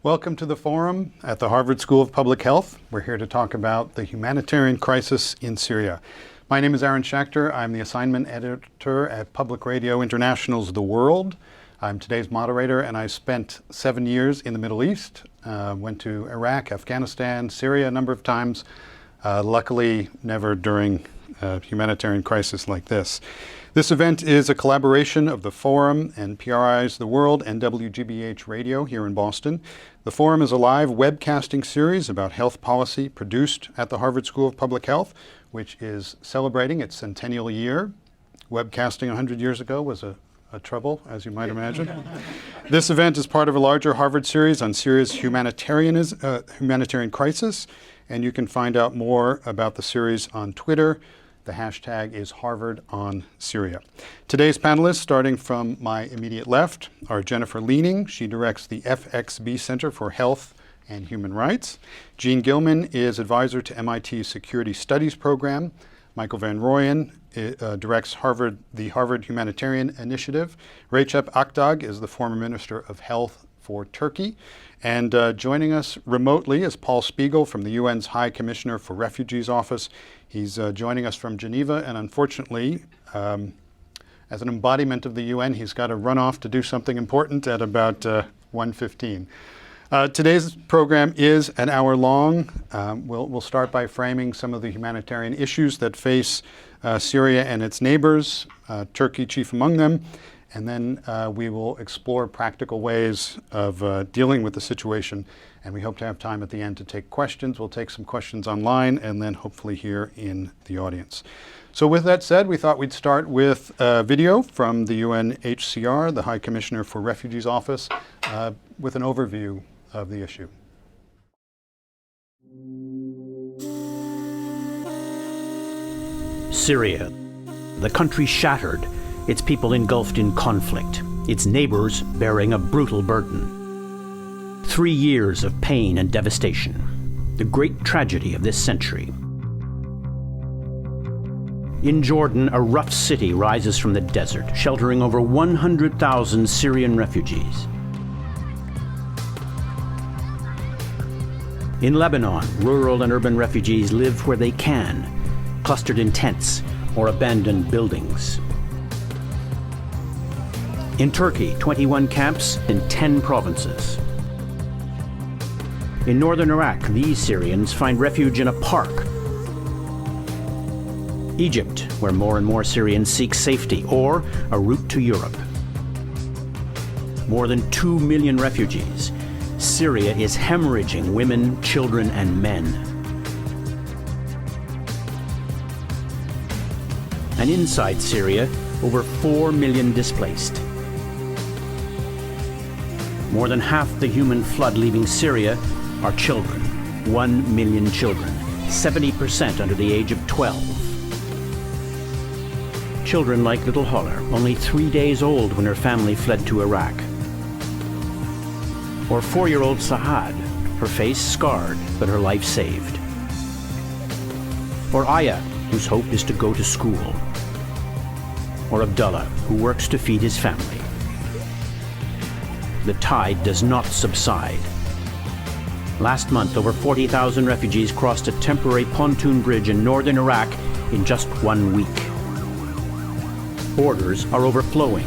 Welcome to the forum at the Harvard School of Public Health. We're here to talk about the humanitarian crisis in Syria. My name is Aaron Schachter. I'm the assignment editor at Public Radio International's The World. I'm today's moderator, and I spent 7 years in the Middle East. Went to Iraq, Afghanistan, Syria a number of times. Luckily, never during a humanitarian crisis like this. This event is a collaboration of the Forum and PRI's The World and WGBH Radio here in Boston. The Forum is a live webcasting series about health policy produced at the Harvard School of Public Health, which is celebrating its centennial year. Webcasting 100 years ago was a trouble, as you might imagine. This event is part of a larger Harvard series on Syria's humanitarian crisis, and you can find out more about the series on Twitter. The hashtag is HarvardOnSyria. Today's panelists, starting from my immediate left, are Jennifer Leaning. She directs the FXB Center for Health and Human Rights. Jean Gilman is advisor to MIT's Security Studies Program. Michael Van Rooyen directs the Harvard Humanitarian Initiative. Recep Akdag is the former Minister of Health for Turkey. And joining us remotely is Paul Spiegel from the UN's High Commissioner for Refugees Office. He's joining us from Geneva, and unfortunately, as an embodiment of the UN, he's got to run off to do something important at about 1:15. Today's program is an hour long. We'll start by framing some of the humanitarian issues that face Syria and its neighbors, Turkey chief among them. And then we will explore practical ways of dealing with the situation. And we hope to have time at the end to take questions. We'll take some questions online and then hopefully here in the audience. So with that said, we thought we'd start with a video from the UNHCR, the High Commissioner for Refugees Office, with an overview of the issue. Syria, the country shattered, its people engulfed in conflict, its neighbors bearing a brutal burden. 3 years of pain and devastation, the great tragedy of this century. In Jordan, a rough city rises from the desert, sheltering over 100,000 Syrian refugees. In Lebanon, rural and urban refugees live where they can, clustered in tents or abandoned buildings. In Turkey, 21 camps in 10 provinces. In northern Iraq, these Syrians find refuge in a park. Egypt, where more and more Syrians seek safety or a route to Europe. More than 2 million refugees. Syria is hemorrhaging women, children, and men. And inside Syria, over 4 million displaced. More than half the human flood leaving Syria are children. 1 million children, 70% under the age of 12. Children like little Holler, only 3 days old when her family fled to Iraq. Or 4-year-old Sahad, her face scarred, but her life saved. Or Aya, whose hope is to go to school. Or Abdullah, who works to feed his family. The tide does not subside. Last month, over 40,000 refugees crossed a temporary pontoon bridge in northern Iraq in just 1 week. Borders are overflowing.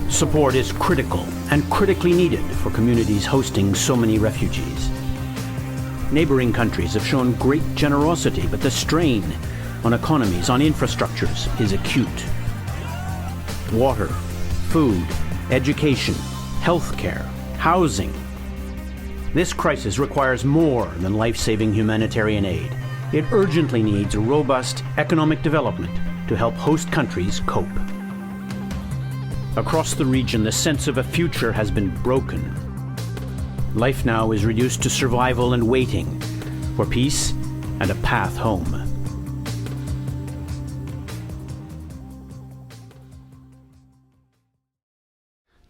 Support is critical and critically needed for communities hosting so many refugees. Neighboring countries have shown great generosity, but the strain on economies, on infrastructures, is acute. Water, food, education, healthcare, housing. This crisis requires more than life-saving humanitarian aid. It urgently needs robust economic development to help host countries cope. Across the region, the sense of a future has been broken. Life now is reduced to survival and waiting for peace and a path home.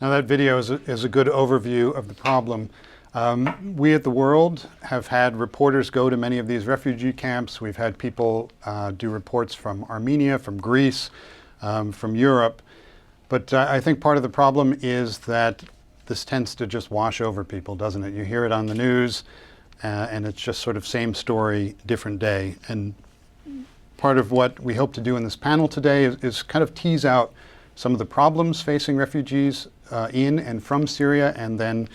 Now that video is a good overview of the problem. We at The World have had reporters go to many of these refugee camps. We've had people do reports from Armenia, from Greece, from Europe. But I think part of the problem is that this tends to just wash over people, doesn't it? You hear it on the news, and it's just sort of same story, different day. And part of what we hope to do in this panel today is kind of tease out some of the problems facing refugees in and from Syria, and then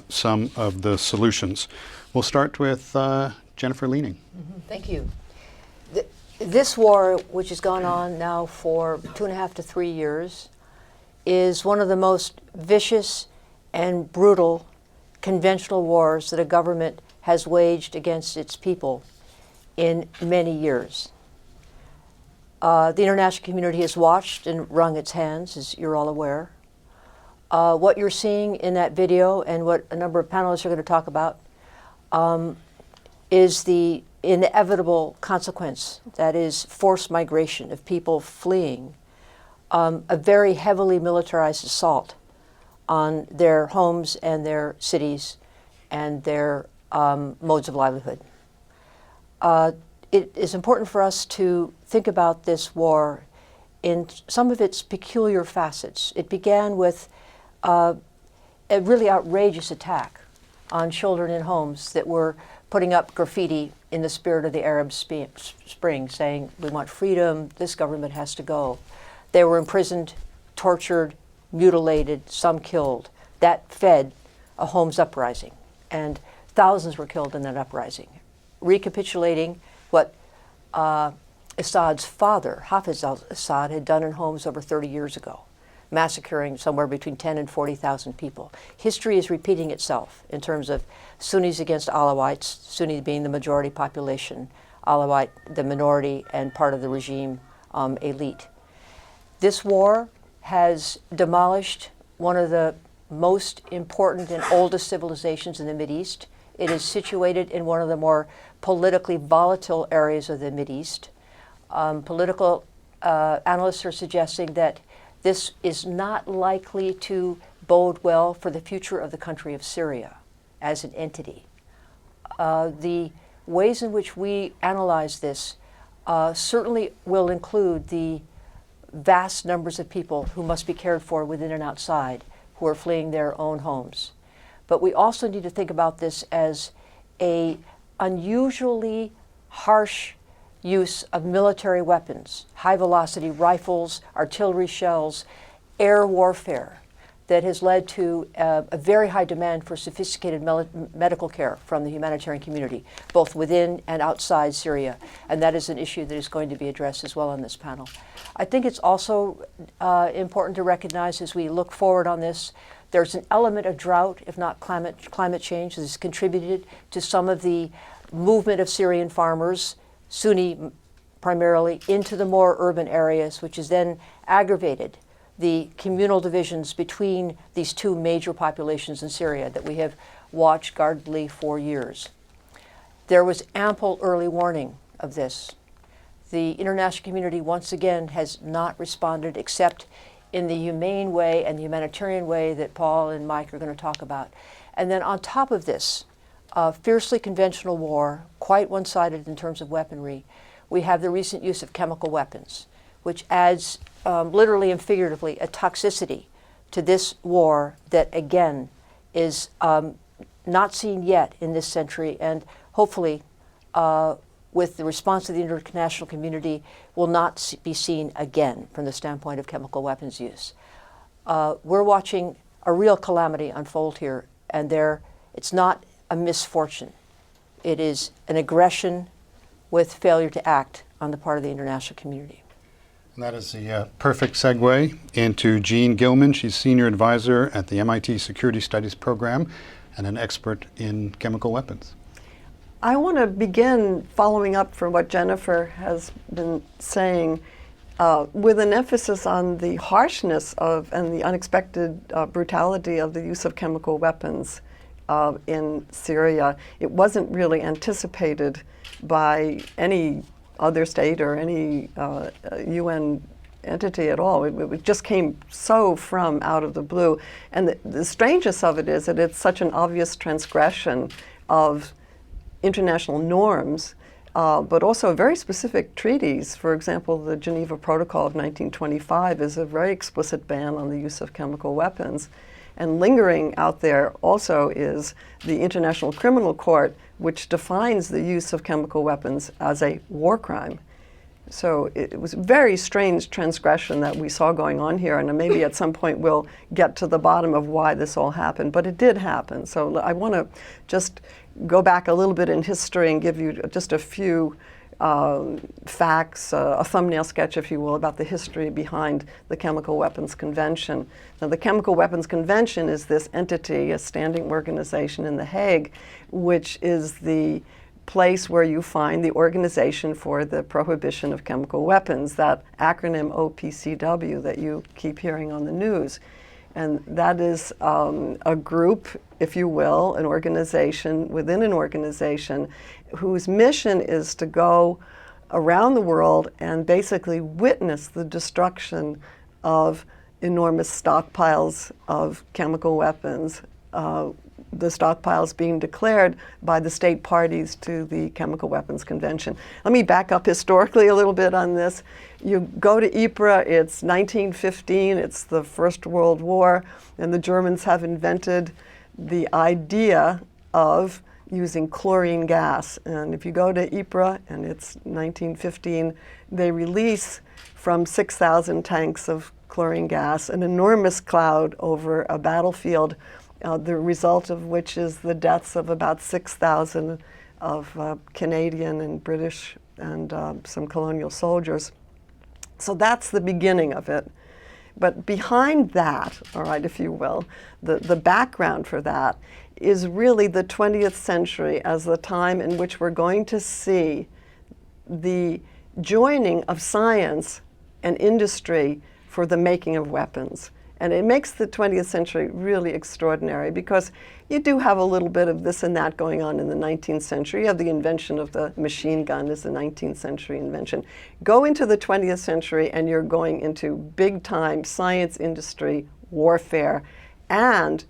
some of the solutions. We'll start with Jennifer Leaning. Thank you. This war, which has gone on now for 2.5 to 3 years, is one of the most vicious and brutal conventional wars that a government has waged against its people in many years. The international community has watched and wrung its hands, as you're all aware. What you're seeing in that video, and what a number of panelists are going to talk about, is the inevitable consequence, that is forced migration of people fleeing a very heavily militarized assault on their homes and their cities and their modes of livelihood. It is important for us to think about this war in some of its peculiar facets. It began with a really outrageous attack on children in homes that were putting up graffiti in the spirit of the Arab Spring, saying, "We want freedom, this government has to go." They were imprisoned, tortured, mutilated, some killed. That fed a homes uprising, and thousands were killed in that uprising. Recapitulating what Assad's father, Hafiz al-Assad, had done in homes over 30 years ago, massacring somewhere between 10 and 40,000 people. History is repeating itself in terms of Sunnis against Alawites, Sunni being the majority population, Alawite the minority and part of the regime elite. This war has demolished one of the most important and oldest civilizations in the Mideast. It is situated in one of the more politically volatile areas of the Mideast. Political analysts are suggesting that this is not likely to bode well for the future of the country of Syria as an entity. The ways in which we analyze this certainly will include the vast numbers of people who must be cared for within and outside, who are fleeing their own homes. But we also need to think about this as a unusually harsh use of military weapons, high-velocity rifles, artillery shells, air warfare, that has led to a very high demand for sophisticated medical care from the humanitarian community, both within and outside Syria. And that is an issue that is going to be addressed as well on this panel. I think it's also important to recognize, as we look forward on this, there's an element of drought, if not climate change, that has contributed to some of the movement of Syrian farmers, Sunni primarily, into the more urban areas, which has then aggravated the communal divisions between these two major populations in Syria that we have watched guardedly for years. There was ample early warning of this. The international community, once again, has not responded except in the humane way and the humanitarian way that Paul and Mike are going to talk about. And then on top of this, fiercely conventional war, quite one-sided in terms of weaponry, we have the recent use of chemical weapons, which adds literally and figuratively a toxicity to this war that, again, is not seen yet in this century, and hopefully with the response of the international community will not be seen again from the standpoint of chemical weapons use. We're watching a real calamity unfold here, and it's not a misfortune. It is an aggression with failure to act on the part of the international community. And that is the perfect segue into Jean Gilman. She's Senior Advisor at the MIT Security Studies Program and an expert in chemical weapons. I want to begin following up from what Jennifer has been saying with an emphasis on the harshness of and the unexpected brutality of the use of chemical weapons in Syria. It wasn't really anticipated by any other state or any UN entity at all. It just came so from out of the blue. And the strangeness of it is that it's such an obvious transgression of international norms, but also very specific treaties. For example, the Geneva Protocol of 1925 is a very explicit ban on the use of chemical weapons. And lingering out there also is the International Criminal Court, which defines the use of chemical weapons as a war crime. So it was a very strange transgression that we saw going on here, and maybe at some point we'll get to the bottom of why this all happened, but it did happen. So I want to just go back a little bit in history and give you just a few facts, a thumbnail sketch, if you will, about the history behind the Chemical Weapons Convention. Now, the Chemical Weapons Convention is this entity, a standing organization in The Hague, which is the place where you find the Organization for the Prohibition of Chemical Weapons, that acronym OPCW that you keep hearing on the news. And that is a group, if you will, an organization within an organization whose mission is to go around the world and basically witness the destruction of enormous stockpiles of chemical weapons, the stockpiles being declared by the state parties to the Chemical Weapons Convention. Let me back up historically a little bit on this. You go to Ypres, it's 1915, it's the First World War, and the Germans have invented the idea of using chlorine gas. And if you go to Ypres, and it's 1915, they release from 6,000 tanks of chlorine gas an enormous cloud over a battlefield, the result of which is the deaths of about 6,000 of Canadian and British and some colonial soldiers. So that's the beginning of it. But behind that, all right, if you will, the background for that is really the 20th century as the time in which we're going to see the joining of science and industry for the making of weapons. And it makes the 20th century really extraordinary because you do have a little bit of this and that going on in the 19th century. You have the invention of the machine gun as the 19th century invention. Go into the 20th century and you're going into big time science, industry, warfare, and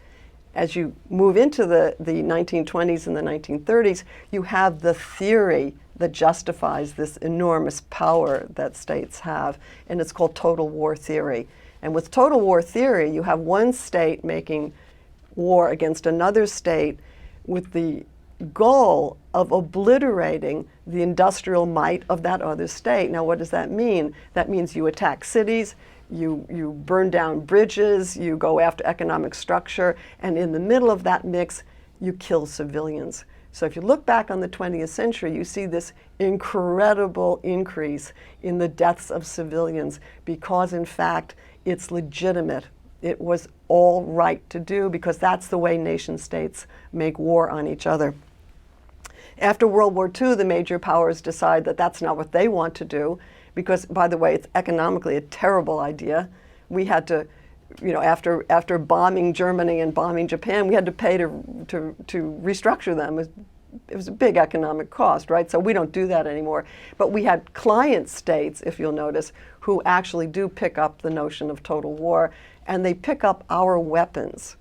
as you move into the 1920s and the 1930s, you have the theory that justifies this enormous power that states have, and it's called total war theory. And with total war theory, you have one state making war against another state with the goal of obliterating the industrial might of that other state. Now, what does that mean? That means you attack cities, you burn down bridges, you go after economic structure, and in the middle of that mix, you kill civilians. So if you look back on the 20th century, you see this incredible increase in the deaths of civilians because, in fact, it's legitimate. It was all right to do because that's the way nation states make war on each other. After World War II, the major powers decide that that's not what they want to do because, by the way, it's economically a terrible idea. We had to, after bombing Germany and bombing Japan, we had to pay to restructure them. It was a big economic cost, right? So we don't do that anymore. But we had client states, if you'll notice, who actually do pick up the notion of total war, and they pick up our weapons.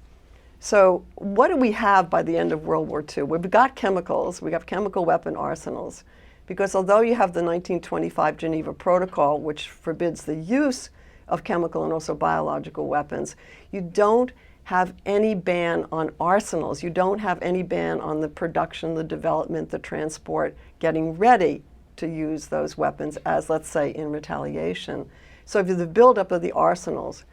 So what do we have by the end of World War II? We've got chemicals, we have chemical weapon arsenals, because although you have the 1925 Geneva Protocol, which forbids the use of chemical and also biological weapons, you don't have any ban on arsenals. You don't have any ban on the production, the development, the transport, getting ready to use those weapons as, let's say, in retaliation. So if you have the buildup of the arsenals,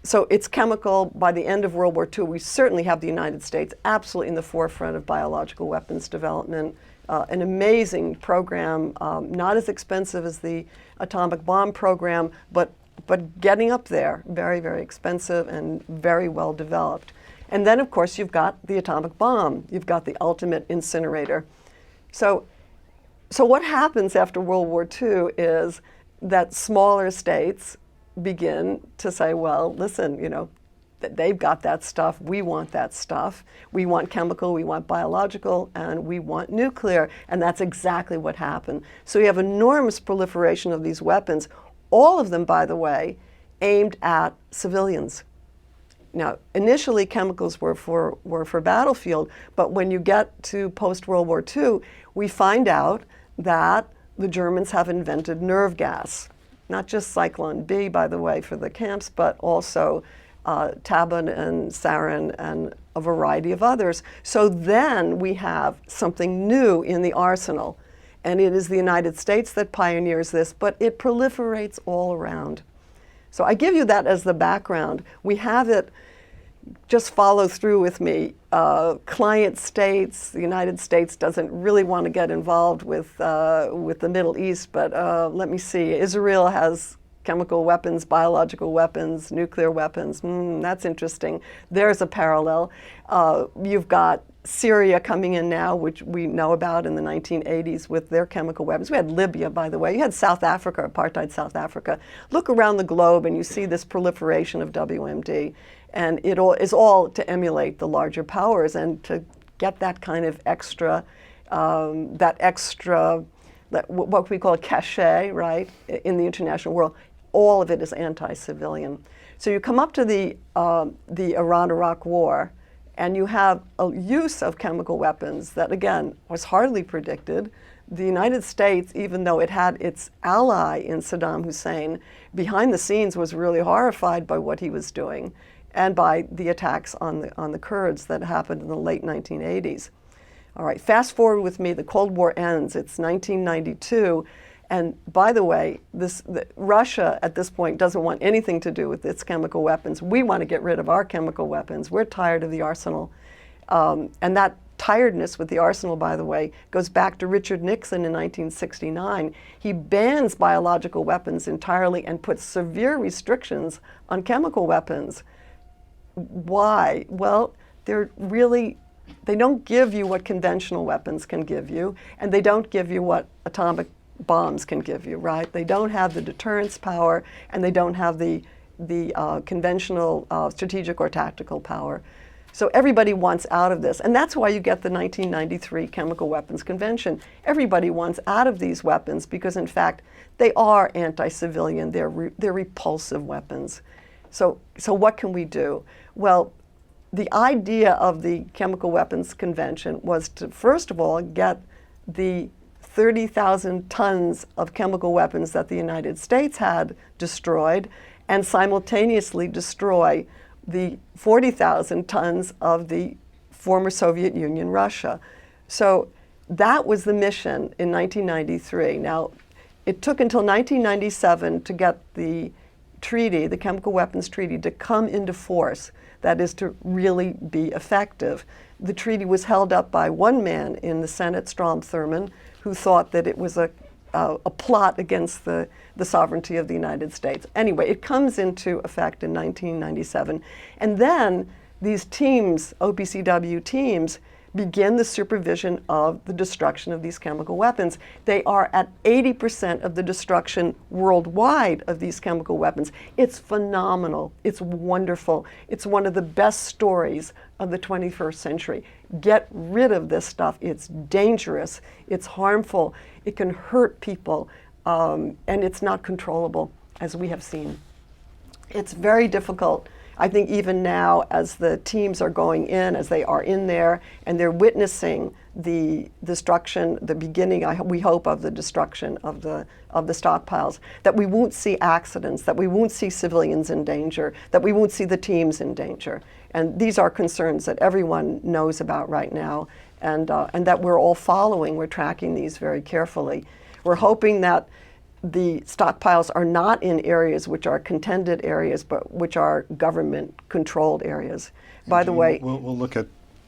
so it's chemical. By the end of World War II, we certainly have the United States absolutely in the forefront of biological weapons development. An amazing program, not as expensive as the atomic bomb program, but getting up there, very, very expensive and very well developed. And then, of course, you've got the atomic bomb. You've got the ultimate incinerator. So what happens after World War II is that smaller states begin to say, well, listen, they've got that stuff, we want that stuff. We want chemical, we want biological, and we want nuclear. And that's exactly what happened. So you have enormous proliferation of these weapons, all of them, by the way, aimed at civilians. Now, initially chemicals were for battlefield, but when you get to post-World War II, we find out that the Germans have invented nerve gas. Not just Cyclone B, by the way, for the camps, but also Tabun and sarin and a variety of others. So then we have something new in the arsenal. And it is the United States that pioneers this, but it proliferates all around. So I give you that as the background. We have it, just follow through with me. Client states, the United States doesn't really want to get involved with the Middle East, but let me see. Israel has chemical weapons, biological weapons, nuclear weapons. That's interesting. There's a parallel. You've got Syria coming in now, which we know about in the 1980s with their chemical weapons. We had Libya, by the way. You had South Africa, apartheid South Africa. Look around the globe and you see this proliferation of WMD. And it all is all to emulate the larger powers and to get that kind of extra, what we call cachet, right, in the international world. All of it is anti-civilian. So you come up to the Iran-Iraq war, and you have a use of chemical weapons that, again, was hardly predicted. The United States, even though it had its ally in Saddam Hussein, behind the scenes was really horrified by what he was doing and by the attacks on the Kurds that happened in the late 1980s. All right, fast forward with me, the Cold War ends. It's 1992. And by the way, Russia at this point doesn't want anything to do with its chemical weapons. We want to get rid of our chemical weapons. We're tired of the arsenal. And that tiredness with the arsenal, by the way, goes back to Richard Nixon in 1969. He bans biological weapons entirely and puts severe restrictions on chemical weapons. Why? Well, they don't give you what conventional weapons can give you, and they don't give you what atomic bombs can give you, right? They don't have the deterrence power, and they don't have the conventional strategic or tactical power. So everybody wants out of this, and that's why you get the 1993 Chemical Weapons Convention. Everybody wants out of these weapons because, in fact, they are anti-civilian. They're repulsive weapons. So what can we do? Well, the idea of the Chemical Weapons Convention was to, first of all, get the 30,000 tons of chemical weapons that the United States had destroyed and simultaneously destroy the 40,000 tons of the former Soviet Union, Russia. So that was the mission in 1993. Now, it took until 1997 to get the treaty, the Chemical Weapons Treaty, to come into force, that is, to really be effective. The treaty was held up by one man in the Senate, Strom Thurmond, who thought that it was a plot against the sovereignty of the United States. Anyway, it comes into effect in 1997. And then these teams, OPCW teams, begin the supervision of the destruction of these chemical weapons. They are at 80% of the destruction worldwide of these chemical weapons. It's phenomenal. It's wonderful. It's one of the best stories of the 21st century. Get rid of this stuff. It's dangerous. It's harmful. It can hurt people. And it's not controllable, as we have seen. It's very difficult. I think even now, as the teams are going in, as they are in there, and they're witnessing the destruction, the beginning, we hope, of the destruction of the stockpiles, that we won't see accidents, that we won't see civilians in danger, that we won't see the teams in danger. And these are concerns that everyone knows about right now, and that we're all following. We're tracking these very carefully. We're hoping that the stockpiles are not in areas which are contended areas, but which are government-controlled areas. By the way, we'll look at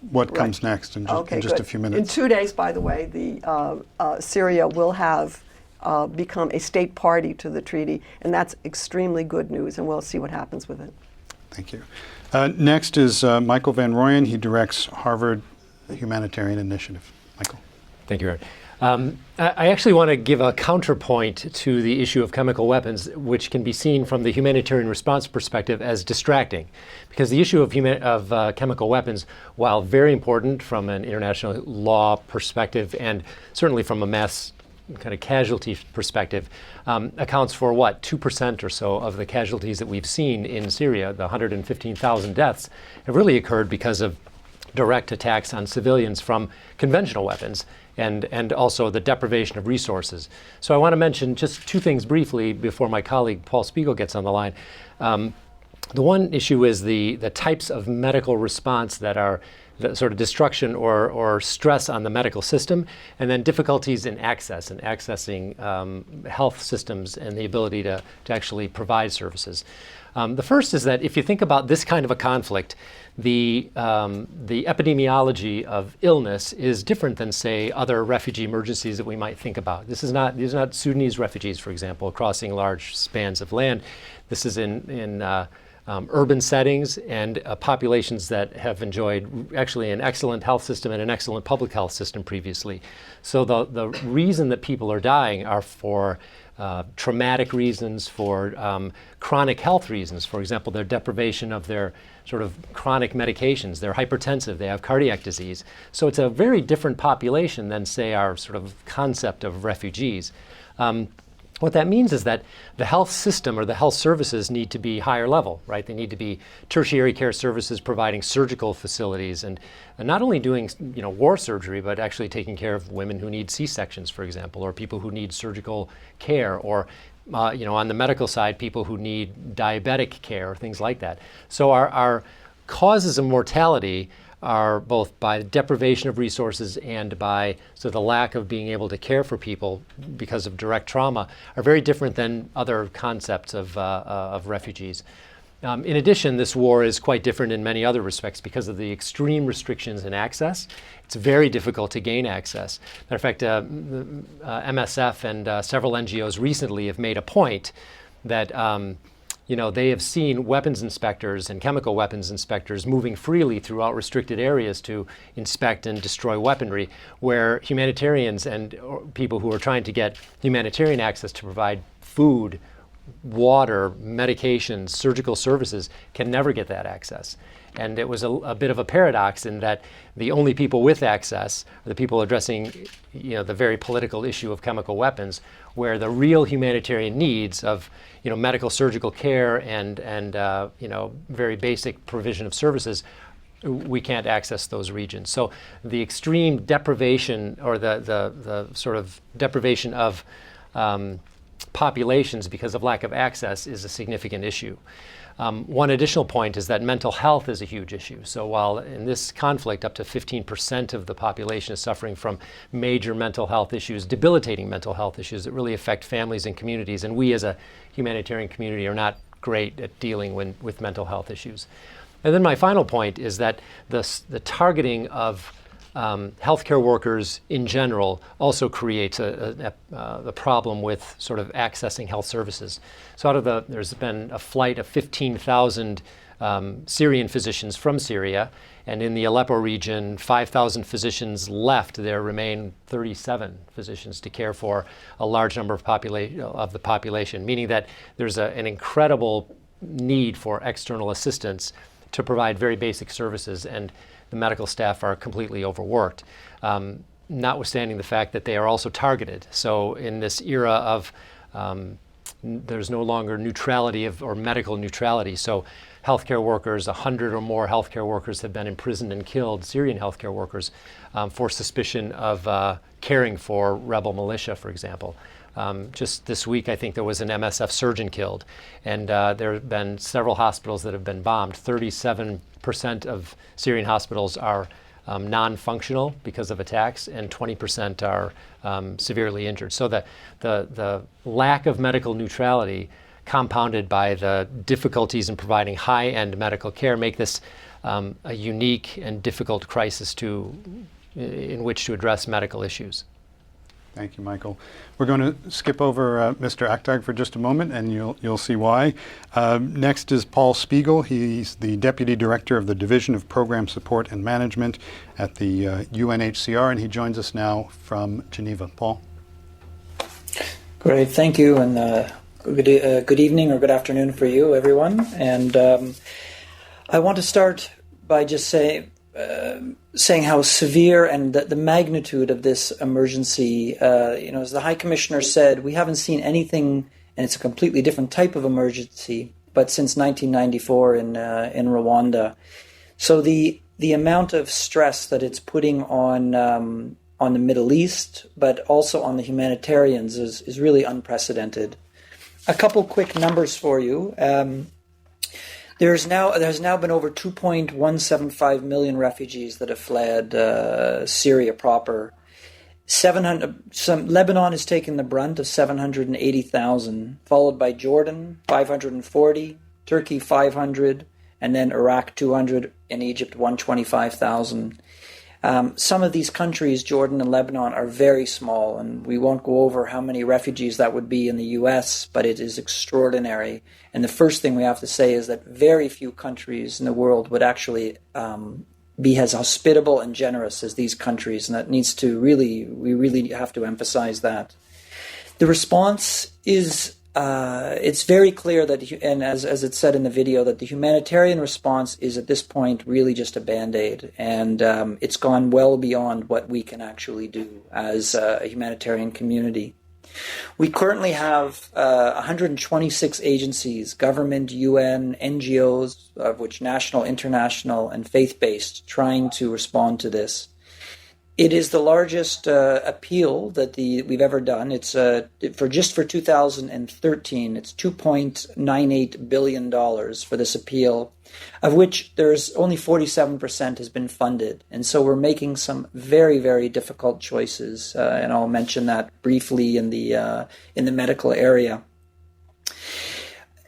what comes next in just a few minutes. In 2 days, by the way, Syria will have become a state party to the treaty, and that's extremely good news, and we'll see what happens with it. Thank you. Next is Michael Van Rooyen. He directs Harvard Humanitarian Initiative. Michael. Thank you, Aaron. I actually want to give a counterpoint to the issue of chemical weapons, which can be seen from the humanitarian response perspective as distracting. Because the issue of chemical weapons, while very important from an international law perspective and certainly from a mass kind of casualty perspective, accounts for, 2% or so of the casualties that we've seen in Syria. The 115,000 deaths have really occurred because of direct attacks on civilians from conventional weapons, and also the deprivation of resources. So I want to mention just two things briefly before my colleague Paul Spiegel gets on the line. The one issue is the types of medical response that are the sort of destruction or stress on the medical system, and then difficulties in accessing health systems and the ability to actually provide services. The first is that if you think about this kind of a conflict, the epidemiology of illness is different than, say, other refugee emergencies that we might think about. These are not Sudanese refugees, for example, crossing large spans of land. This is in urban settings and populations that have enjoyed actually an excellent health system and an excellent public health system previously. So the reason that people are dying are for traumatic reasons, for chronic health reasons. For example, their deprivation of their sort of chronic medications. They're hypertensive, they have cardiac disease. So it's a very different population than, say, our sort of concept of refugees. What that means is that the health system or the health services need to be higher level, right? They need to be tertiary care services providing surgical facilities and not only doing, war surgery, but actually taking care of women who need C-sections, for example, or people who need surgical care, or on the medical side, people who need diabetic care, things like that. So our causes of mortality are both by deprivation of resources and by the lack of being able to care for people because of direct trauma are very different than other concepts of refugees. In addition, this war is quite different in many other respects because of the extreme restrictions in access. It's very difficult to gain access. Matter of fact, MSF and several NGOs recently have made a point that they have seen weapons inspectors and chemical weapons inspectors moving freely throughout restricted areas to inspect and destroy weaponry, where humanitarians and people who are trying to get humanitarian access to provide food, water, medications, surgical services can never get that access. And it was a bit of a paradox in that the only people with access are the people addressing the very political issue of chemical weapons, where the real humanitarian needs of medical surgical care and very basic provision of services, we can't access those regions. So the extreme deprivation or the sort of deprivation of populations because of lack of access is a significant issue. One additional point is that mental health is a huge issue. So while in this conflict up to 15% of the population is suffering from major mental health issues, debilitating mental health issues that really affect families and communities, and we as a humanitarian community are not great at dealing with mental health issues. And then my final point is that the targeting of healthcare workers in general also creates the problem with sort of accessing health services. So there's been a flight of 15,000 Syrian physicians from Syria, and in the Aleppo region, 5,000 physicians left. There remain 37 physicians to care for a large number of the population, meaning that there's an incredible need for external assistance to provide very basic services, and the medical staff are completely overworked, notwithstanding the fact that they are also targeted. So in this era of there's no longer neutrality or medical neutrality. So healthcare workers, 100 or more healthcare workers have been imprisoned and killed, Syrian healthcare workers, for suspicion of caring for rebel militia, for example. Just this week, I think there was an MSF surgeon killed, and there have been several hospitals that have been bombed. 37% of Syrian hospitals are non-functional because of attacks, and 20% are severely injured. So the lack of medical neutrality, compounded by the difficulties in providing high-end medical care, make this a unique and difficult crisis in which to address medical issues. Thank you, Michael. We're going to skip over Mr. Aktag for just a moment, and you'll see why. Next is Paul Spiegel. He's the Deputy Director of the Division of Program Support and Management at the UNHCR, and he joins us now from Geneva. Paul? Great, thank you, and good evening or good afternoon for you, everyone. And I want to start by just saying how severe and the magnitude of this emergency, as the High Commissioner said, we haven't seen anything, and it's a completely different type of emergency, but since 1994 in Rwanda. So the amount of stress that it's putting on the Middle East, but also on the humanitarians is really unprecedented. A couple quick numbers for you. There's now been over 2.175 million refugees that have fled Syria proper. Lebanon has taken the brunt of 780,000, followed by Jordan 540, Turkey 500, and then Iraq 200, and Egypt 125,000. Some of these countries, Jordan and Lebanon, are very small, and we won't go over how many refugees that would be in the U.S., but it is extraordinary. And the first thing we have to say is that very few countries in the world would actually be as hospitable and generous as these countries, and that needs to we really have to emphasize that. The response is, it's very clear that, and as it said in the video, that the humanitarian response is at this point really just a Band-Aid, and it's gone well beyond what we can actually do as a humanitarian community. We currently have 126 agencies, government, UN, NGOs, of which national, international, and faith-based, trying to respond to this. It is the largest appeal that we've ever done. It's for 2013. It's $2.98 billion for this appeal, of which there's only 47% has been funded. And so we're making some very, very difficult choices, and I'll mention that briefly in the medical area.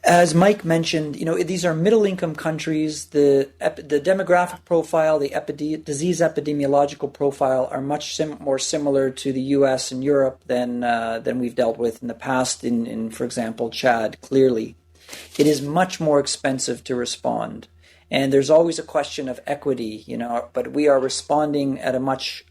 As Mike mentioned, these are middle-income countries. The demographic profile, the disease epidemiological profile are much more similar to the U.S. and Europe than we've dealt with in the past. In, for example, Chad. Clearly, it is much more expensive to respond, and there's always a question of equity. But we are responding at a much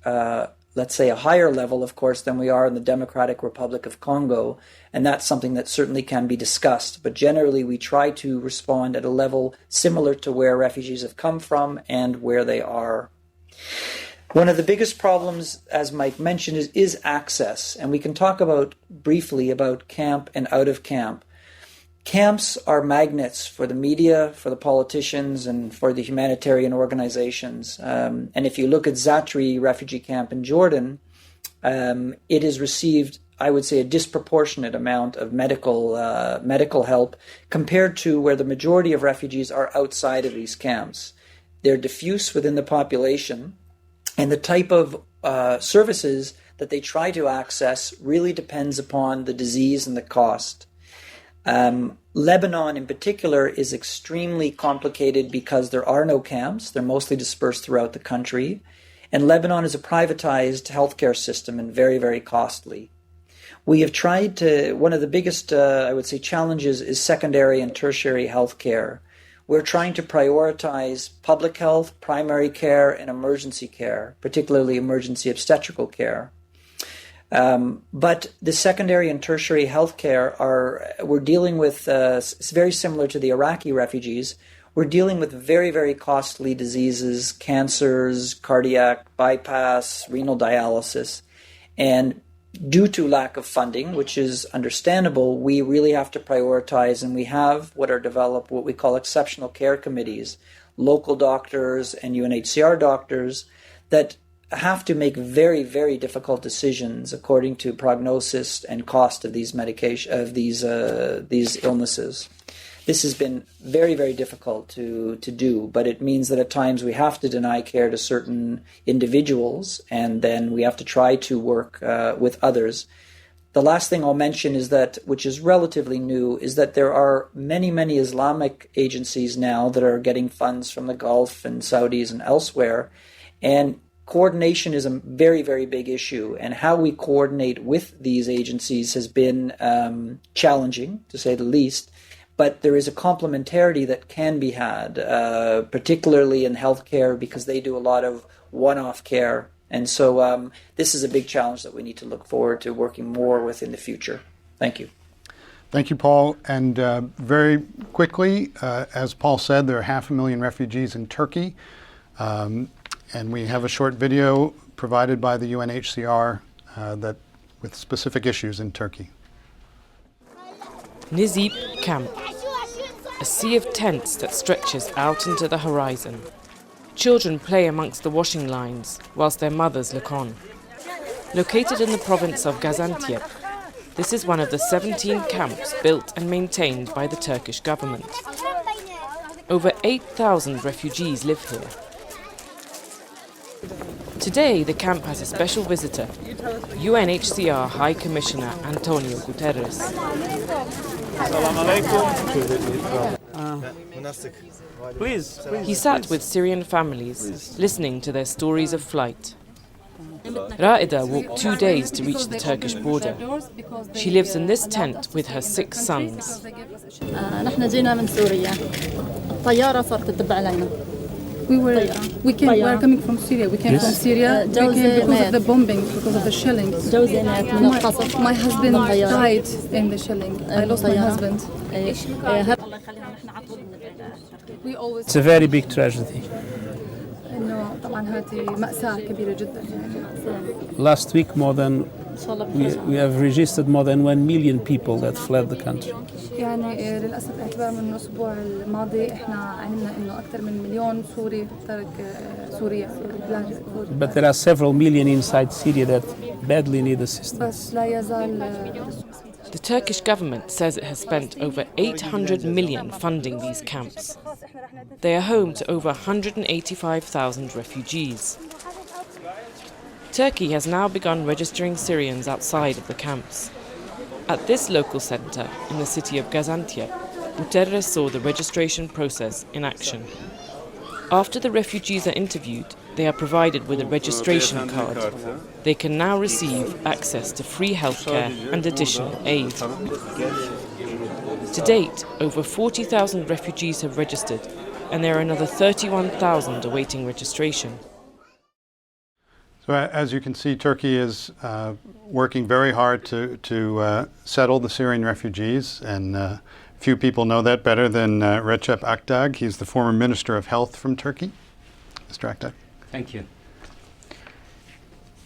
let's say a higher level, of course, than we are in the Democratic Republic of Congo. And that's something that certainly can be discussed. But generally, we try to respond at a level similar to where refugees have come from and where they are. One of the biggest problems, as Mike mentioned, is access. And we can talk briefly about camp and out of camp. Camps are magnets for the media, for the politicians, and for the humanitarian organizations. And if you look at Zatri refugee camp in Jordan, it has received, I would say, a disproportionate amount of medical help compared to where the majority of refugees are outside of these camps. They're diffuse within the population, and the type of services that they try to access really depends upon the disease and the cost. Lebanon in particular is extremely complicated because there are no camps. They're mostly dispersed throughout the country. And Lebanon is a privatized healthcare system and very, very costly. We have tried to, one of the biggest, I would say, challenges is secondary and tertiary healthcare. We're trying to prioritize public health, primary care, and emergency care, particularly emergency obstetrical care. But the secondary and tertiary healthcare we're dealing with, it's very similar to the Iraqi refugees. We're dealing with very, very costly diseases, cancers, cardiac bypass, renal dialysis. And due to lack of funding, which is understandable, we really have to prioritize, and we have what we call exceptional care committees, local doctors and UNHCR doctors that have to make very, very difficult decisions according to prognosis and cost of these these illnesses. This has been very, very difficult to do, but it means that at times we have to deny care to certain individuals, and then we have to try to work with others. The last thing I'll mention is that, which is relatively new, is that there are many, many Islamic agencies now that are getting funds from the Gulf and Saudis and elsewhere, and coordination is a very, very big issue, and how we coordinate with these agencies has been challenging, to say the least. But there is a complementarity that can be had, particularly in healthcare, because they do a lot of one-off care. And so this is a big challenge that we need to look forward to working more with in the future. Thank you. Thank you, Paul. And very quickly, as Paul said, there are 500,000 refugees in Turkey. And we have a short video provided by the UNHCR with specific issues in Turkey. Nizip Camp, a sea of tents that stretches out into the horizon. Children play amongst the washing lines whilst their mothers look on. Located in the province of Gaziantep, this is one of the 17 camps built and maintained by the Turkish government. Over 8,000 refugees live here. Today, the camp has a special visitor, UNHCR High Commissioner Antonio Guterres. He sat with Syrian families, listening to their stories of flight. Raida walked 2 days to reach the Turkish border. She lives in this tent with her 6 sons. We were coming from Syria. We came from Syria. We came because of the bombing, because of the shelling. My husband died in the shelling. I lost my husband. It's a very big tragedy. إنه طبعاً هذه مأساة كبيرة جدا. Last week, we have registered more than 1 million people that fled the country. يعني للأسف اعتبار من الأسبوع الماضي إحنا علمنا إنه أكثر من مليون سوري ترك سوريا. But there are several million inside Syria that badly need assistance. بس لا يزال. The Turkish government says it has spent over 800 million funding these camps. They are home to over 185,000 refugees. Turkey has now begun registering Syrians outside of the camps. At this local centre in the city of Gaziantep, Guterres saw the registration process in action. After the refugees are interviewed, they are provided with a registration card. They can now receive access to free healthcare and additional aid. To date, over 40,000 refugees have registered, and there are another 31,000 awaiting registration. So as you can see, Turkey is working very hard to settle the Syrian refugees, and few people know that better than Recep Akdag. He's the former Minister of Health from Turkey. Mr. Akdag. Thank you.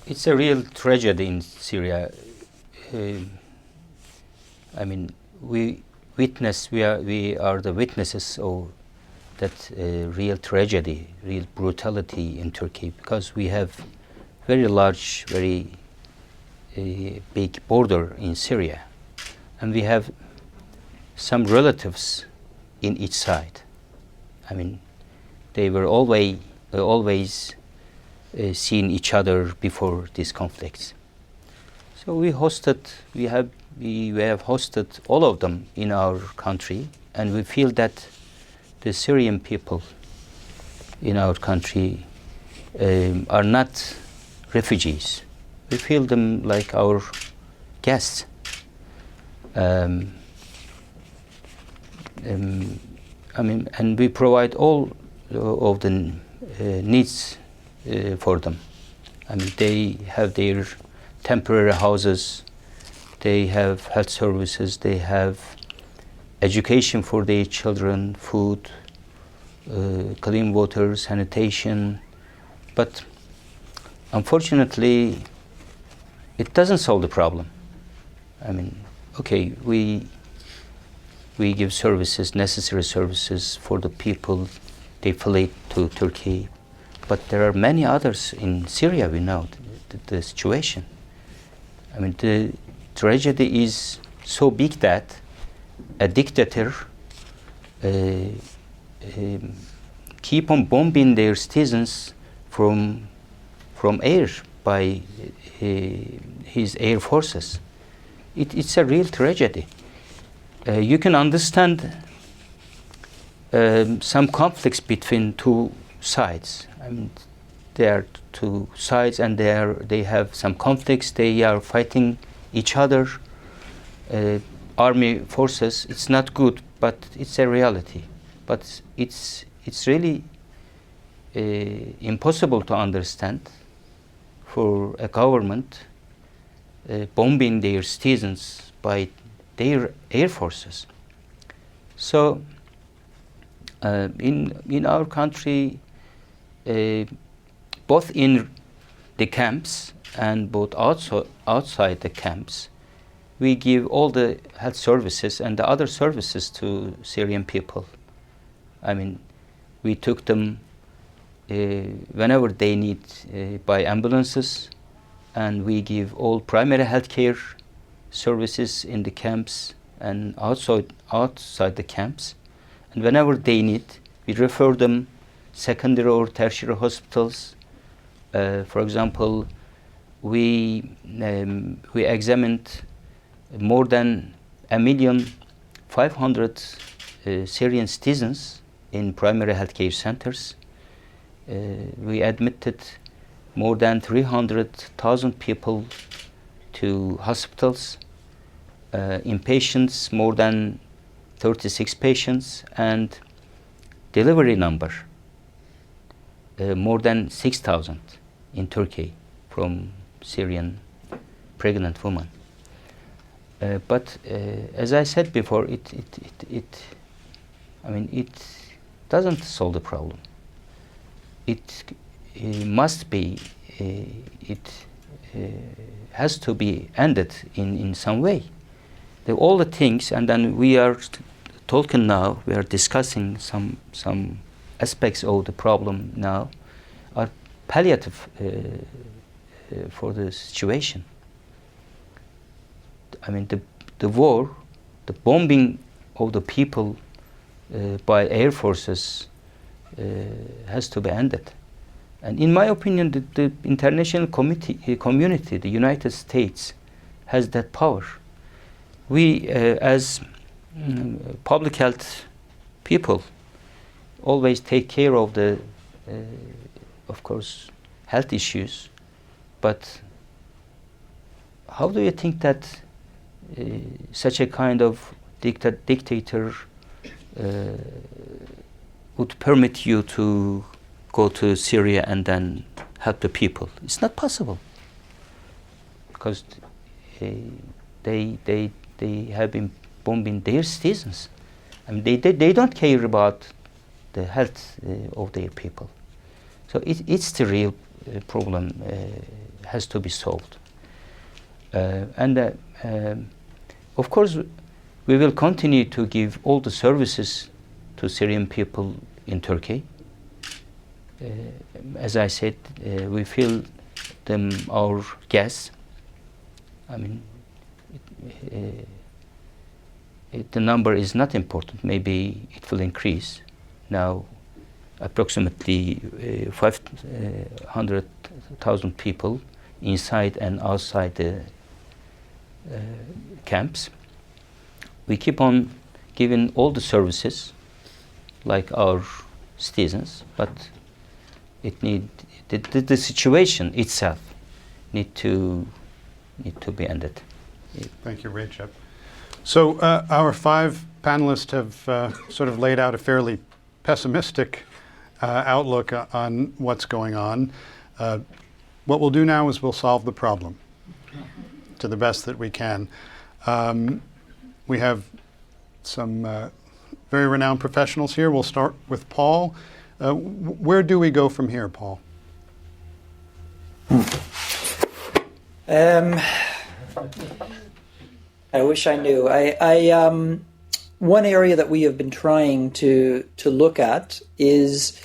It's a real tragedy in Syria. I mean, we are the witnesses of that real tragedy, real brutality in Turkey, because we have very large, very big border in Syria, and we have some relatives in each side. I mean, they were always seeing each other before these conflicts. So we have hosted all of them in our country, and we feel that the Syrian people in our country are not refugees. We feel them like our guests. And we provide all of the needs for them. I mean, they have their temporary houses, they have health services, they have education for their children, food, clean water, sanitation. But unfortunately, it doesn't solve the problem. I mean, okay, we give services, necessary services for the people, they flee to Turkey. But there are many others in Syria, we know the situation. I mean, the tragedy is so big that a dictator keep on bombing their citizens from air by his air forces. It's a real tragedy. You can understand some conflicts between two sides. I mean, there are two sides, and they have some conflicts. They are fighting each other. Army forces. It's not good, but it's a reality. But it's really impossible to understand for a government bombing their citizens by their air forces. So in our country, both in the camps and both outside the camps, we give all the health services and the other services to Syrian people. I mean, we took them whenever they need by ambulances, and we give all primary health care services in the camps and outside the camps. And whenever they need, we refer them secondary or tertiary hospitals. For example, we examined more than 1,500,000 Syrian citizens in primary healthcare centers. We admitted more than 300,000 people to hospitals, inpatients more than 36 patients, and delivery number more than 6,000 in Turkey from Syrian pregnant women. But as I said before, it doesn't solve the problem. It must be, it has to be ended in some way. All the things, and then we are talking now, we are discussing some aspects of the problem now, are palliative for the situation. I mean, the war, the bombing of the people by air forces has to be ended. And in my opinion, the international community, the United States, has that power. We, as public health people, always take care of the, of course, health issues. But how do you think that such a kind of dictator would permit you to go to Syria and then help the people? It's not possible, because they have been bombing their citizens. I mean, they don't care about the health of their people. So it's the real problem, has to be solved. Of course, we will continue to give all the services to Syrian people in Turkey. As I said, we feel them our guests. I mean, the number is not important. Maybe it will increase. Now, approximately 500,000 people inside and outside the camps. We keep on giving all the services like our citizens, but it the situation itself need to be ended. Thank you, Recep. So our five panelists have sort of laid out a fairly pessimistic outlook on what's going on. What we'll do now is we'll solve the problem to the best that we can. We have some very renowned professionals here. We'll start with Paul. Where do we go from here, Paul? I wish I knew. One area that we have been trying to look at is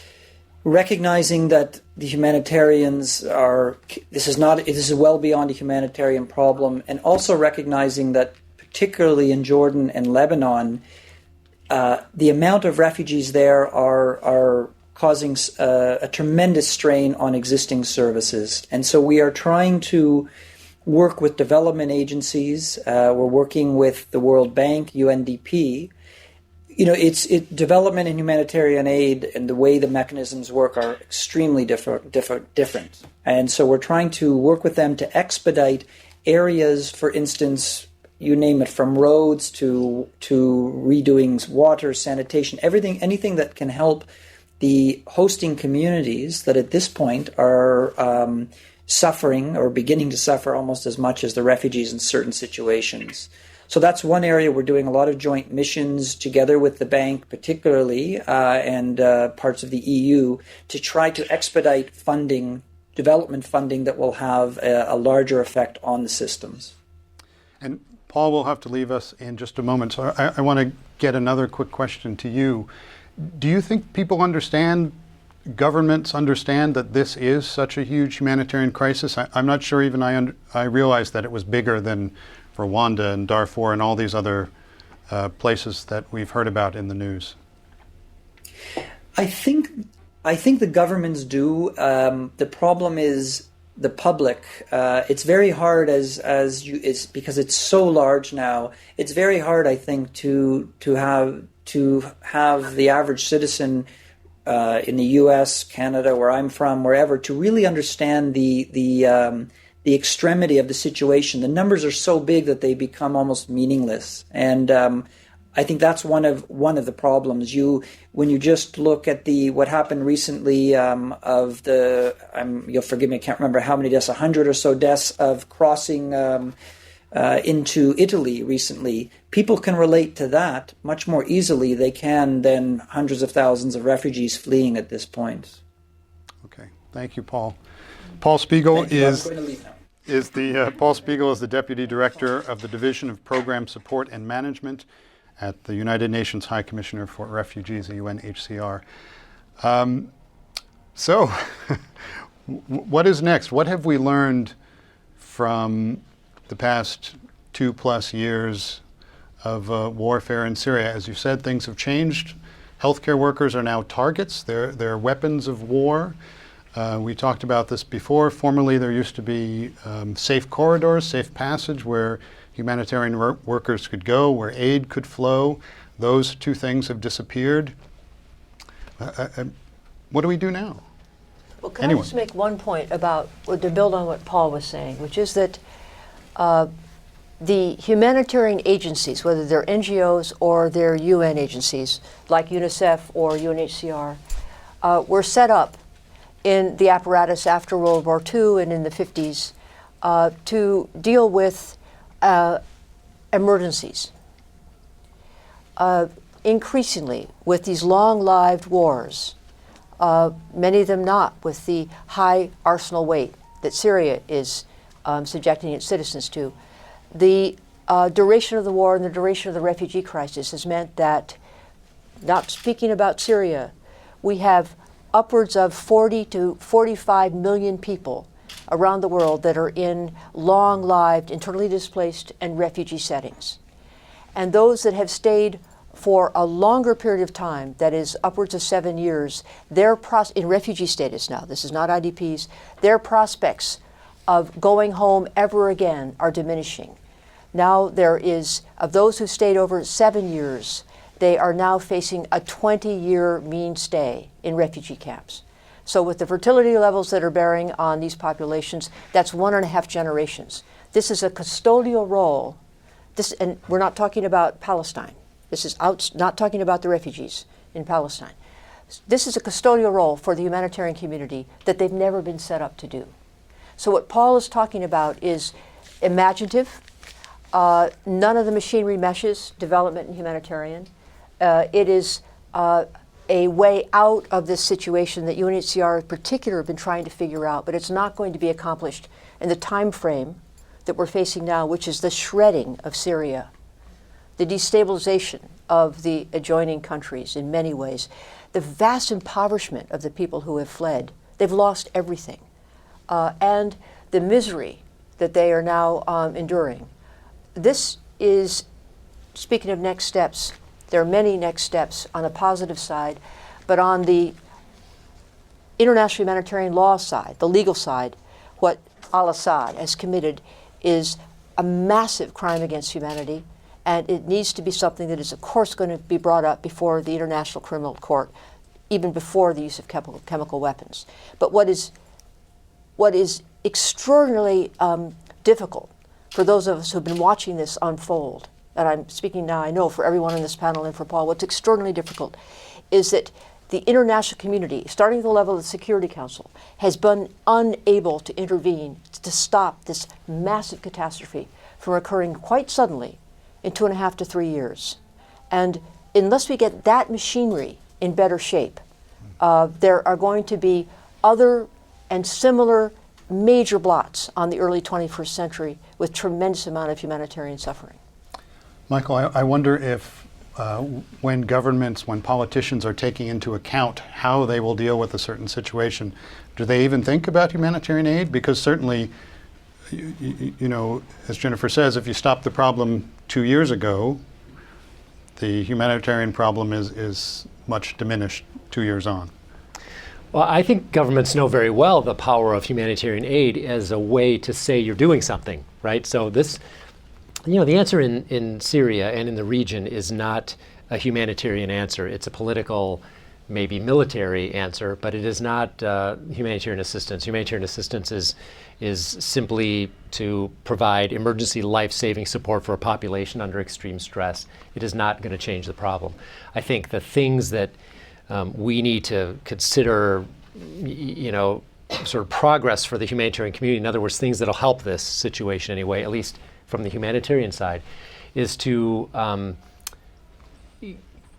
recognizing that the humanitarians are. This is well beyond a humanitarian problem, and also recognizing that, particularly in Jordan and Lebanon, the amount of refugees there are causing a tremendous strain on existing services, and so we are trying to work with development agencies. We're working with the World Bank, UNDP. You know, development and humanitarian aid and the way the mechanisms work are extremely different. And so we're trying to work with them to expedite areas, for instance, you name it, from roads to redoing water, sanitation, anything that can help the hosting communities that at this point are suffering or beginning to suffer almost as much as the refugees in certain situations. So that's one area we're doing a lot of joint missions together with the bank, particularly, and parts of the EU, to try to expedite funding, development funding that will have a larger effect on the systems. And Paul will have to leave us in just a moment, so I want to get another quick question to you. Do you think people understand, governments understand that this is such a huge humanitarian crisis? I'm not sure even I realized that it was bigger than Rwanda and Darfur and all these other places that we've heard about in the news. I think the governments do. The problem is the public. It's very hard it's because it's so large now. It's very hard, I think, to have the average citizen in the U.S., Canada, where I'm from, wherever, to really understand the extremity of the situation. The numbers are so big that they become almost meaningless, and I think that's one of the problems. When you just look at what happened recently you'll forgive me, I can't remember how many deaths, 100 or so deaths of crossing into Italy recently. People can relate to that much more easily than hundreds of thousands of refugees fleeing at this point. Okay, thank you, Paul. Paul Spiegel is I'm going to leave now. Paul Spiegel is the Deputy Director of the Division of Program Support and Management at the United Nations High Commissioner for Refugees, the UNHCR. So, what is next? What have we learned from the past 2+ years of warfare in Syria? As you said, things have changed. Healthcare workers are now targets. They're weapons of war. We talked about this before. Formerly, there used to be safe corridors, safe passage where humanitarian workers could go, where aid could flow. Those two things have disappeared. What do we do now? Well, can I just make one point to build on what Paul was saying, which is that the humanitarian agencies, whether they're NGOs or they're UN agencies, like UNICEF or UNHCR, were set up in the apparatus after World War II and in the 50s to deal with emergencies. Increasingly, with these long-lived wars, many of them not with the high arsenal weight that Syria is subjecting its citizens to, the duration of the war and the duration of the refugee crisis has meant that, not speaking about Syria, we have upwards of 40 to 45 million people around the world that are in long-lived, internally displaced, and refugee settings. And those that have stayed for a longer period of time, that is upwards of 7 years, in refugee status now, this is not IDPs, their prospects of going home ever again are diminishing. Now there is, of those who stayed over 7 years, they are now facing a 20-year mean stay in refugee camps. So with the fertility levels that are bearing on these populations, that's 1.5 generations. This is a custodial role. And we're not talking about Palestine. This is not talking about the refugees in Palestine. This is a custodial role for the humanitarian community that they've never been set up to do. So what Paul is talking about is imaginative. None of the machinery meshes development and humanitarian. It is a way out of this situation that UNHCR in particular have been trying to figure out, but it's not going to be accomplished in the time frame that we're facing now, which is the shredding of Syria, the destabilization of the adjoining countries in many ways, the vast impoverishment of the people who have fled. They've lost everything, and the misery that they are now enduring. This is, speaking of next steps, there are many next steps on the positive side, but on the international humanitarian law side, the legal side, what al-Assad has committed is a massive crime against humanity, and it needs to be something that is, of course, going to be brought up before the International Criminal Court, even before the use of chemical weapons. But what is extraordinarily difficult for those of us who have been watching this unfold, and I'm speaking now, I know, for everyone on this panel and for Paul, what's extraordinarily difficult is that the international community, starting at the level of the Security Council, has been unable to intervene to stop this massive catastrophe from occurring quite suddenly in 2.5 to 3 years. And unless we get that machinery in better shape, there are going to be other and similar major blots on the early 21st century with tremendous amount of humanitarian suffering. Michael, I wonder if when governments, when politicians are taking into account how they will deal with a certain situation, do they even think about humanitarian aid? Because certainly, you know, as Jennifer says, if you stopped the problem 2 years ago, the humanitarian problem is much diminished 2 years on? Well, I think governments know very well the power of humanitarian aid as a way to say you're doing something, right? So this, the answer in Syria and in the region is not a humanitarian answer. It's a political, maybe military answer, but it is not humanitarian assistance. Humanitarian assistance is simply to provide emergency life-saving support for a population under extreme stress. It is not going to change the problem. I think the things that we need to consider, sort of progress for the humanitarian community, in other words, things that'll help this situation anyway, at least from the humanitarian side, is to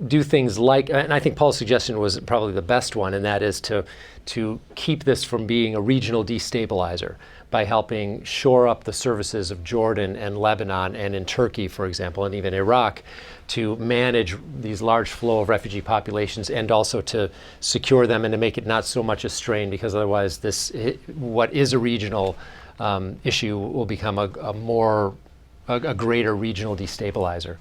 do things like, and I think Paul's suggestion was probably the best one, and that is to keep this from being a regional destabilizer by helping shore up the services of Jordan and Lebanon and in Turkey, for example, and even Iraq, to manage these large flow of refugee populations and also to secure them and to make it not so much a strain, because otherwise what is a regional issue will become a greater regional destabilizer.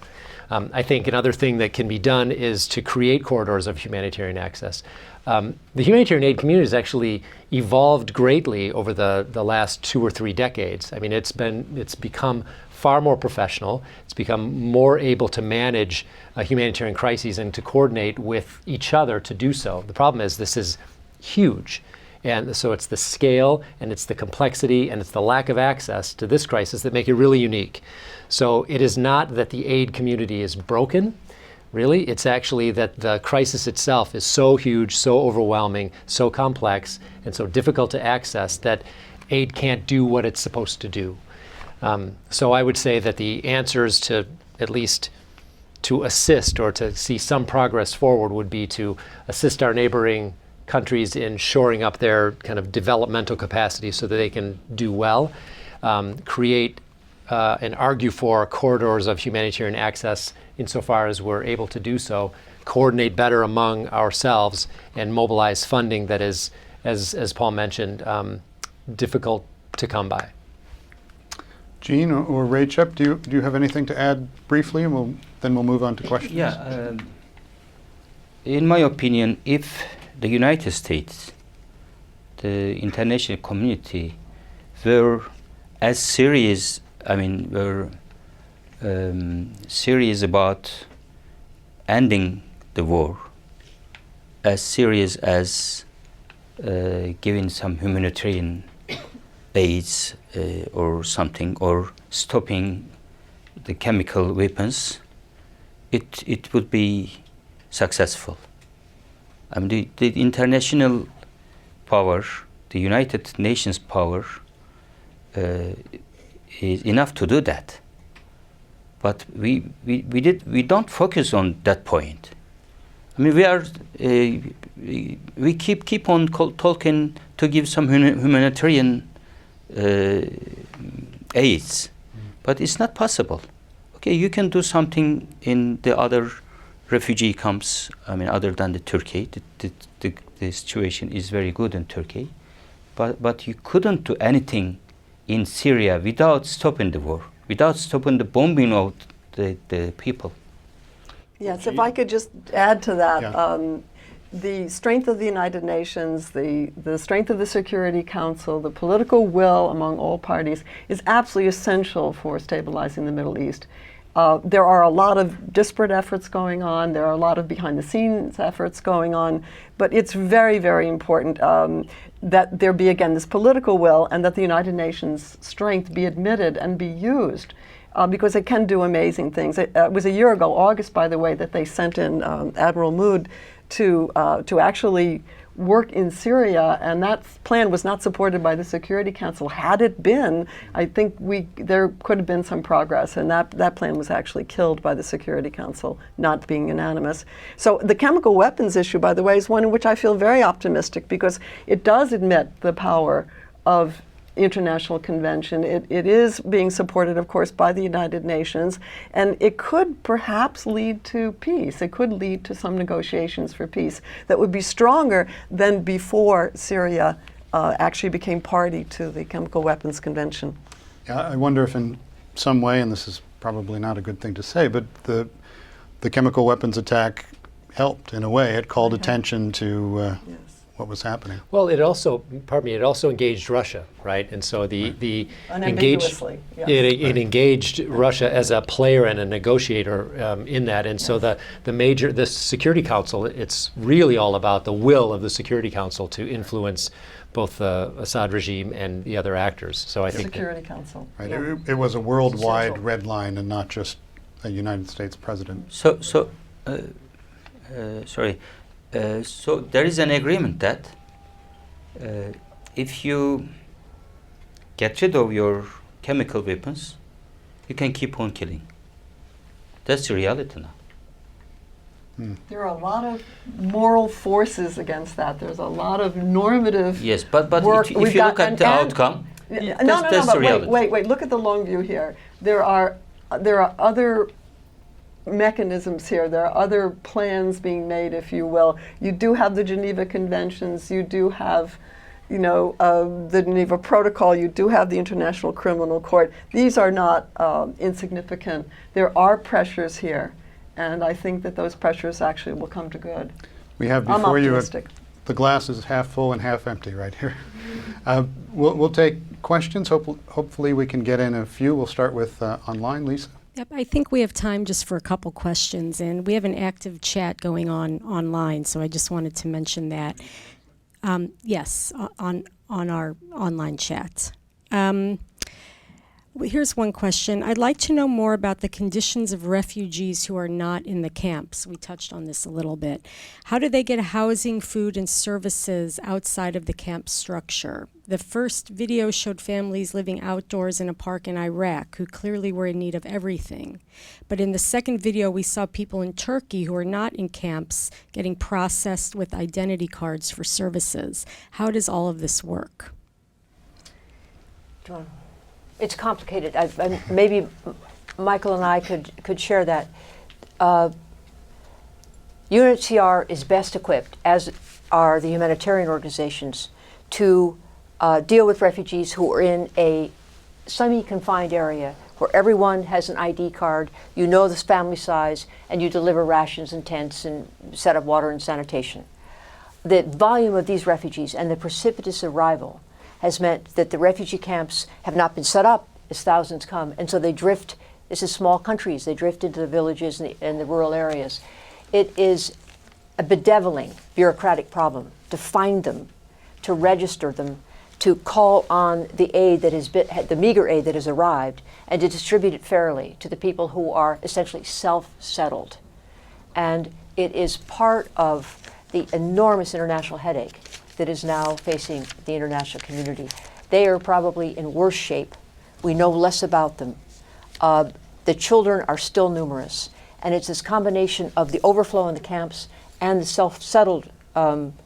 I think another thing that can be done is to create corridors of humanitarian access. The humanitarian aid community has actually evolved greatly over the last 2 or 3 decades. I mean, it's become far more professional. It's become more able to manage humanitarian crises and to coordinate with each other to do so. The problem is this is huge. And so it's the scale and it's the complexity and it's the lack of access to this crisis that make it really unique. So it is not that the aid community is broken, really. It's actually that the crisis itself is so huge, so overwhelming, so complex, and so difficult to access that aid can't do what it's supposed to do. So I would say that the answers to at least to assist or to see some progress forward would be to assist our neighboring countries in shoring up their kind of developmental capacity so that they can do well, create and argue for corridors of humanitarian access insofar as we're able to do so, coordinate better among ourselves, and mobilize funding that is, as Paul mentioned, difficult to come by. Jean or Rachel, do you have anything to add briefly, and then we'll move on to questions? Yeah, in my opinion, if the United States, the international community, were as serious, were serious about ending the war, as serious as giving some humanitarian aids or something, or stopping the chemical weapons, it would be successful. The international power, the United Nations power, is enough to do that. But we don't focus on that point. We keep on talking to give some humanitarian aids, but it's not possible. Okay, you can do something in the other refugee camps. Other than the Turkey, the situation is very good in Turkey, but you couldn't do anything in Syria without stopping the war, without stopping the bombing of the people. Yes, if I could just add to that, Yeah. The strength of the United Nations, the strength of the Security Council, the political will among all parties is absolutely essential for stabilizing the Middle East. There are a lot of disparate efforts going on. There are a lot of behind-the-scenes efforts going on. But it's very, very important that there be, again, this political will and that the United Nations strength be admitted and be used because it can do amazing things. It was a year ago, August, by the way, that they sent in Admiral Mood to actually work in Syria, and that plan was not supported by the Security Council. Had it been, I think there could have been some progress, and that plan was actually killed by the Security Council, not being unanimous. So the chemical weapons issue, by the way, is one in which I feel very optimistic because it does admit the power of international convention. It is being supported, of course, by the United Nations, and it could perhaps lead to peace. It could lead to some negotiations for peace that would be stronger than before Syria actually became party to the Chemical Weapons Convention. Yeah, I wonder if in some way, and this is probably not a good thing to say, but the the chemical weapons attack helped in a way. It called attention to what was happening. Well, it also, it also engaged Russia, right? And so the engaged, Unambiguously, yes. it engaged Russia as a player and a negotiator in that. And so the Security Council, it's really all about the will of the Security Council to influence both the Assad regime and the other actors. So I think Security Council. Right. Yeah. It was a worldwide Essential. red line and not just a United States president. So there is an agreement that if you get rid of your chemical weapons, you can keep on killing. That's the reality now. There are a lot of moral forces against that. There's a lot of normative Yes, but work. if you look at the outcome, that's the but reality. wait, look at the long view here. There are other mechanisms here. There are other plans being made, if you will. You do have the Geneva Conventions. You do have, the Geneva Protocol. You do have the International Criminal Court. These are not insignificant. There are pressures here, and I think that those pressures actually will come to good. We have I'm before you optimistic. the glass is half full and half empty right here. We'll take questions. Hopefully we can get in a few. We'll start with online. Lisa? Yep, I think we have time just for a couple questions, and we have an active chat going on online, so I just wanted to mention that. Yes, on our online chat. Here's one question. I'd like to know more about the conditions of refugees who are not in the camps. We touched on this a little bit. How do they get housing, food, and services outside of the camp structure? The first video showed families living outdoors in a park in Iraq who clearly were in need of everything. But in the second video, we saw people in Turkey who are not in camps getting processed with identity cards for services. How does all of this work? It's complicated. Maybe Michael and I could share that. UNHCR is best equipped, as are the humanitarian organizations, to deal with refugees who are in a semi-confined area where everyone has an ID card, you know the family size, and you deliver rations and tents and set up water and sanitation. The volume of these refugees and the precipitous arrival has meant that the refugee camps have not been set up as thousands come, and so they drift. This is small countries. They drift into the villages and the rural areas. It is a bedeviling bureaucratic problem to find them, to register them, to call on the aid that has been, the meager aid that has arrived, and to distribute it fairly to the people who are essentially self-settled. And it is part of the enormous international headache that is now facing the international community. They are probably in worse shape. We know less about them. The children are still numerous. And it's this combination of the overflow in the camps and the self-settled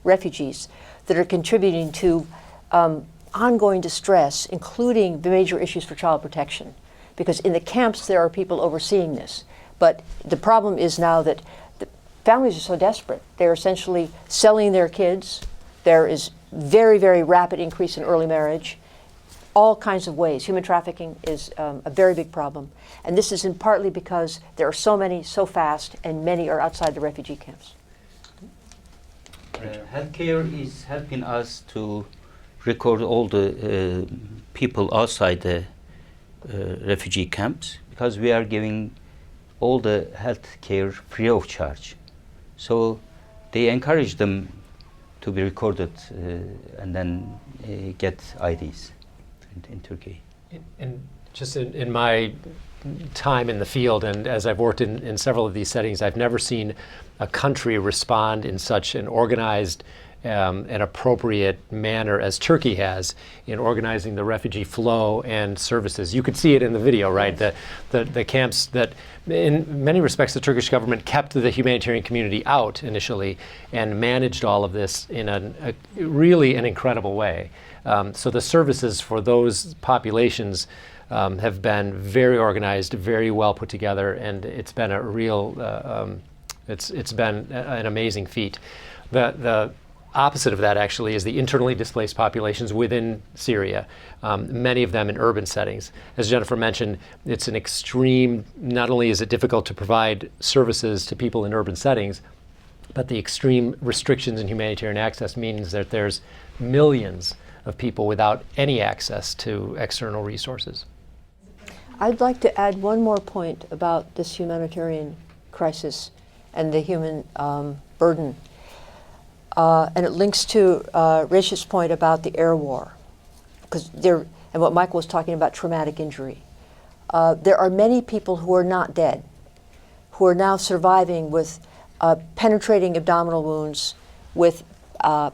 refugees that are contributing to ongoing distress, including the major issues for child protection. Because in the camps, there are people overseeing this. But the problem is now that the families are so desperate. They're essentially selling their kids. There is very, very rapid increase in early marriage, all kinds of ways. Human trafficking is a very big problem. And this is in partly because there are so many, so fast, and many are outside the refugee camps. Healthcare is helping us to record all the people outside the refugee camps, because we are giving all the health care free of charge. So they encourage them to be recorded and then get IDs in Turkey. And just in my time in the field, and as I've worked in several of these settings, I've never seen a country respond in such an organized and appropriate manner as Turkey has in organizing the refugee flow and services. You could see it in the video, right? The camps that, in many respects, the Turkish government kept the humanitarian community out initially and managed all of this in a really an incredible way. So the services for those populations have been very organized, very well put together, and it's been a real, it's been an amazing feat. opposite of that, actually, is the internally displaced populations within Syria, many of them in urban settings. As Jennifer mentioned, it's an extreme, not only is it difficult to provide services to people in urban settings, but the extreme restrictions in humanitarian access means that there's millions of people without any access to external resources. I'd like to add one more point about this humanitarian crisis and the human burden. And it links to Rach's point about the air war, and what Michael was talking about, traumatic injury. There are many people who are not dead, who are now surviving with penetrating abdominal wounds, with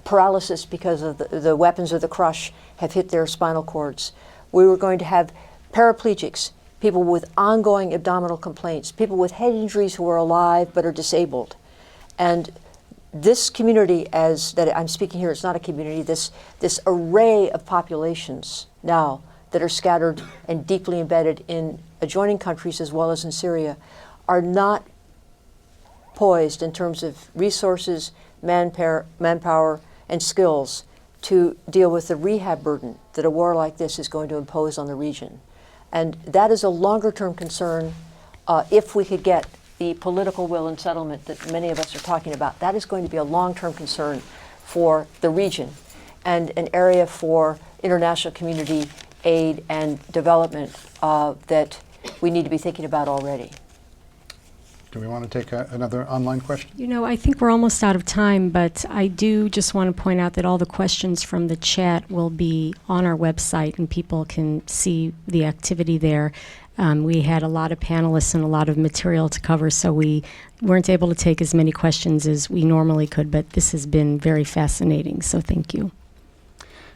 paralysis because of the weapons of the crush have hit their spinal cords. We were going to have paraplegics, people with ongoing abdominal complaints, people with head injuries who are alive but are disabled. And this community, as that I'm speaking here, it's not a community, this array of populations now that are scattered and deeply embedded in adjoining countries as well as in Syria, are not poised in terms of resources, manpower, and skills to deal with the rehab burden that a war like this is going to impose on the region. And that is a longer-term concern if we could get the political will and settlement that many of us are talking about. That is going to be a long-term concern for the region and an area for international community aid and development that we need to be thinking about already. Do we want to take another online question? You know, I think we're almost out of time, but I do just want to point out that all the questions from the chat will be on our website and people can see the activity there. We had a lot of panelists and a lot of material to cover, so we weren't able to take as many questions as we normally could, but this has been very fascinating, so thank you.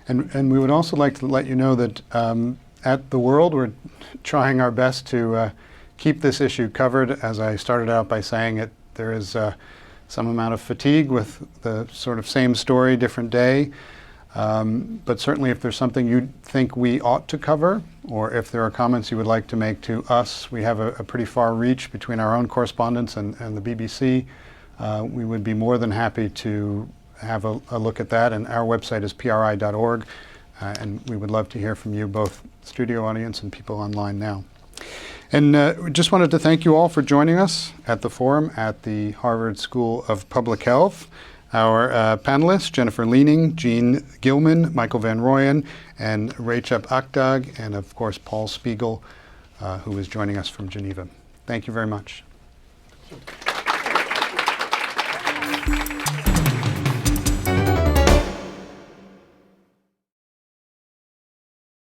And we would also like to let you know that at The World, we're trying our best to keep this issue covered. As I started out by saying, there is some amount of fatigue with the sort of same story, different day. But certainly if there's something you think we ought to cover, or if there are comments you would like to make to us, we have a pretty far reach between our own correspondents and the BBC. We would be more than happy to have a look at that, and our website is pri.org, and we would love to hear from you, both studio audience and people online now. And we just wanted to thank you all for joining us at the forum at the Harvard School of Public Health. Our panelists, Jennifer Leaning, Jean Gilman, Michael Van Rooyen, and Recep Akdag, and of course Paul Spiegel, who is joining us from Geneva. Thank you very much.